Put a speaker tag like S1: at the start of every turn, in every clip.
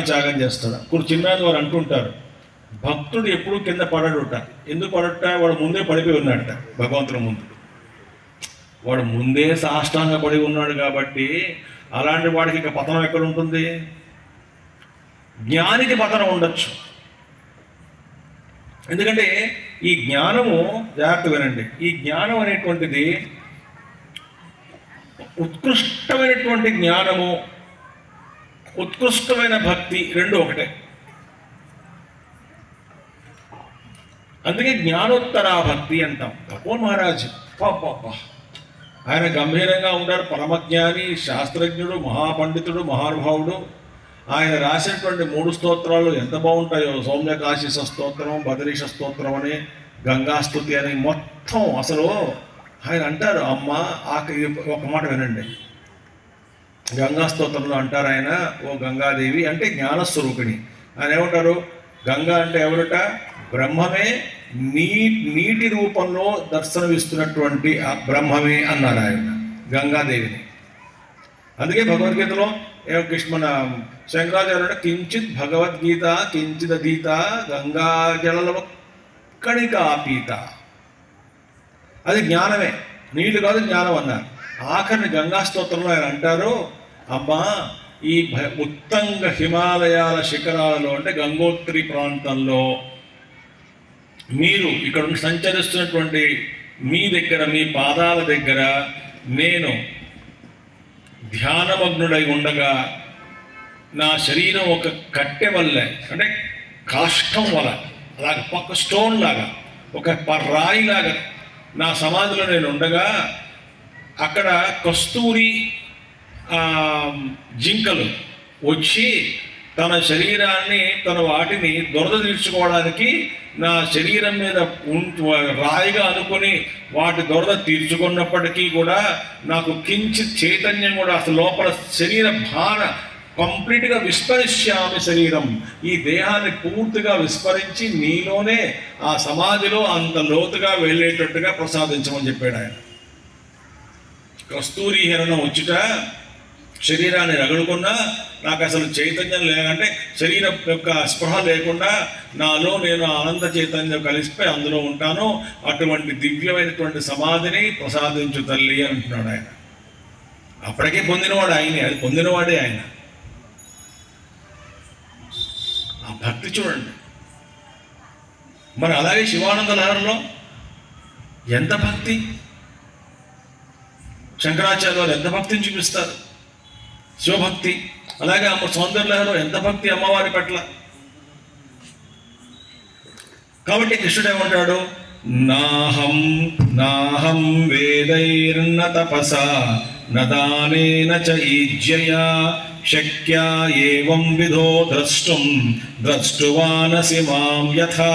S1: త్యాగం చేస్తాడు. ఇప్పుడు చిన్నది వారు అంటుంటారు, భక్తుడు ఎప్పుడు కింద పడడుట. ఎందుకు పడట? వాడు ముందే పడిపోయి ఉన్నాడట భగవంతుని ముందు. వాడు ముందే సాష్టాంగ పడి ఉన్నాడు కాబట్టి అలాంటి వాడికి ఇక పతనం ఎక్కడ ఉంటుంది? జ్ఞానికి పతనం ఉండొచ్చు. ఎందుకంటే ఈ జ్ఞానము, జాగ్రత్త వినండి, ఈ జ్ఞానం అనేటువంటిది ఉత్కృష్టమైనటువంటి జ్ఞానము, ఉత్కృష్టమైన భక్తి రెండు ఒకటే. అందుకే జ్ఞానోత్తర భక్తి అంటాం. కపోల్ మహారాజ్ పాప ఆయన గంభీరంగా ఉంటారు, పరమజ్ఞాని, శాస్త్రజ్ఞుడు, మహాపండితుడు, మహానుభావుడు. ఆయన రాసినటువంటి 3 స్తోత్రాలు ఎంత బాగుంటాయో! సౌమ్యకాశిష స్తోత్రం, బదరీష స్తోత్రం అని, గంగాస్తుతి అని, మొత్తం అసలు ఆయన అంటారు, అమ్మ ఒక మాట వినండి. గంగా స్తోత్రంలో అంటారు ఆయన, ఓ గంగాదేవి అంటే జ్ఞానస్వరూపిణి. ఆయన ఏమంటారు? గంగా అంటే ఎవరుట? బ్రహ్మమే నీటి రూపంలో దర్శనమిస్తున్నటువంటి ఆ బ్రహ్మమే అన్నారు ఆయన గంగాదేవిని. అందుకే భగవద్గీతలో మన శంకరాచార్యుడు కించిత్ భగవద్గీత కించిదీత గంగా జలకణికాపీత. అది జ్ఞానమే, నీళ్లు కాదు జ్ఞానం అన్నారు. ఆఖరిని గంగా స్తోత్రంలో ఆయన అంటారు, అమ్మా ఈ ఉత్తంగ హిమాలయాల శిఖరాలలో అంటే గంగోత్రి ప్రాంతంలో మీరు ఇక్కడ సంచరిస్తున్నటువంటి మీ దగ్గర, మీ పాదాల దగ్గర నేను ధ్యానమగ్నుడై ఉండగా నా శరీరం ఒక కట్టె వల్ల అంటే కాష్టం వల్ల అలాగ పక్క స్టోన్ లాగా ఒక రాయిలాగా నా సమాధిలో నేను ఉండగా అక్కడ కస్తూరి జింకలు వచ్చి తన శరీరాన్ని, తన వాటిని దొరద తీర్చుకోవడానికి నా శరీరం మీద రాయిగా అనుకొని వాటి దొరద తీర్చుకున్నప్పటికీ కూడా నాకు కించిత్ చైతన్యం కూడా అసలు లోపల శరీర భార కంప్లీట్గా విస్మరిష్యామి శరీరం, ఈ దేహాన్ని పూర్తిగా విస్మరించి నీలోనే ఆ సమాధిలో అంత లోతుగా వెళ్ళేటట్టుగా ప్రసాదించమని చెప్పాడు ఆయన. కస్తూరి హిరణం వచ్చుట శరీరాన్ని రగులుకున్నా నాకు అసలు చైతన్యం లేదంటే శరీరం యొక్క స్పృహ లేకుండా నాలో నేను అనంత చైతన్యం కలిసిపోయి అందులో ఉంటాను, అటువంటి దివ్యమైనటువంటి సమాధిని ప్రసాదించు తల్లి అంటున్నాడు ఆయన. అప్పటికే పొందినవాడు ఆయనే, అది పొందినవాడే ఆయన. ఆ భక్తి చూడండి. మరి అలాగే శివానంద లహరిలో ఎంత భక్తి, శంకరాచార్య వారు ఎంత భక్తిని చూపిస్తారు, శివభక్తి. అలాగే అమ్మ సౌందర్యలహరిలో ఎంత భక్తి అమ్మవారి పట్ల. కాబట్టి కృష్ణుడు ఏమంటాడు? నాహం వేదైర్న తపసా నదానేన చ ఈజ్యయా శక్యా ఏవం విధో ద్రష్టువానసి మాం యథా.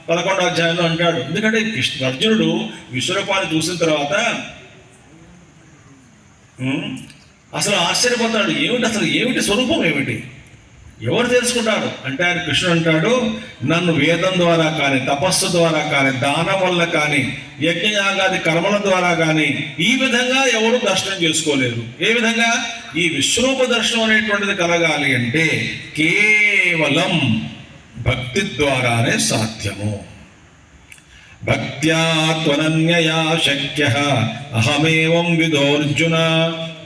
S1: 11వ అధ్యాయంలో అంటాడు. ఎందుకంటే అర్జునుడు విశ్వరూపాన్ని చూసిన తర్వాత అసలు ఆశ్చర్యపోతాడు. ఏమిటి స్వరూపం ఏమిటి, ఎవరు తెలుసుకుంటాడు అంటే ఆయన కృష్ణుడు అంటాడు, నన్ను వేదం ద్వారా కానీ, తపస్సు ద్వారా కానీ, దానం వల్ల కానీ, యజ్ఞయాగాది కర్మల ద్వారా కానీ ఈ విధంగా ఎవరు దర్శనం చేసుకోలేరు. ఏ విధంగా? ఈ విశ్వరూప దర్శనం అనేటువంటిది కలగాలి అంటే కేవలం భక్తి ద్వారానే సాధ్యము. భక్త్యా త్వనన్యయా శక్యః అహమేవం విదోర్జున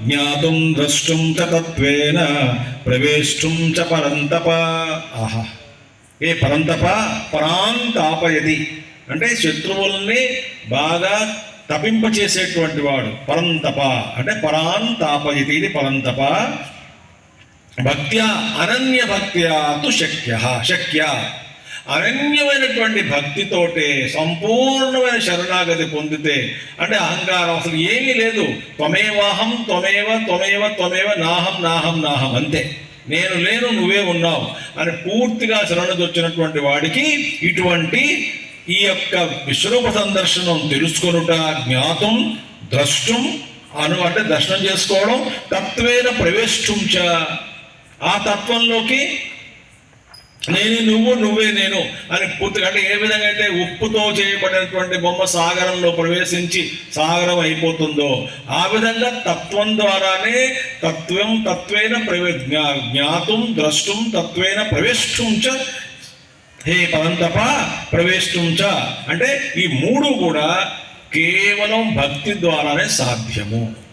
S1: జ్ఞాతుం ద్రష్టుం చ తత్వేన ప్రవేష్టుం చ పరంతప. ఆహా, ఏ పరంతప పరాంతాపయది అంటే శత్రువుల్ని బాగా తపింపచేసేటువంటి వాడు పరంతప అంటే పరాంతాపయతి, ఇది పరంతప. భక్త్యా అనన్య భక్త్యా తు శక్య అనన్యమైనటువంటి భక్తితోటే సంపూర్ణమైన శరణాగతి పొందితే అంటే అహంకారం అసలు ఏమీ లేదు. త్వమేవాహం త్వమేవ నాహం అంతే, నేను లేను నువ్వే ఉన్నావు అని పూర్తిగా శరణొచ్చినటువంటి వాడికి ఇటువంటి ఈ యొక్క విశ్వరూప సందర్శనం తెలుసుకొనుట, జ్ఞాతం ద్రష్టం అంటే దర్శనం చేసుకోవడం, తత్వేన ప్రవేశించ ఆ తత్వంలోకి నేనే నువ్వు, నువ్వే నేను అని పూర్తిగా, అంటే ఏ విధంగా అయితే ఉప్పుతో చేయబడినటువంటి బొమ్మ సాగరంలో ప్రవేశించి సాగరం అయిపోతుందో, ఆ విధంగా తత్వం ద్వారానే తత్వేన జ్ఞాతుం ద్రష్టుం తత్వేన ప్రవేశం చ హే పరంతప ప్రవేశం చ. అంటే ఈ మూడు కూడా కేవలం భక్తి ద్వారానే సాధ్యము.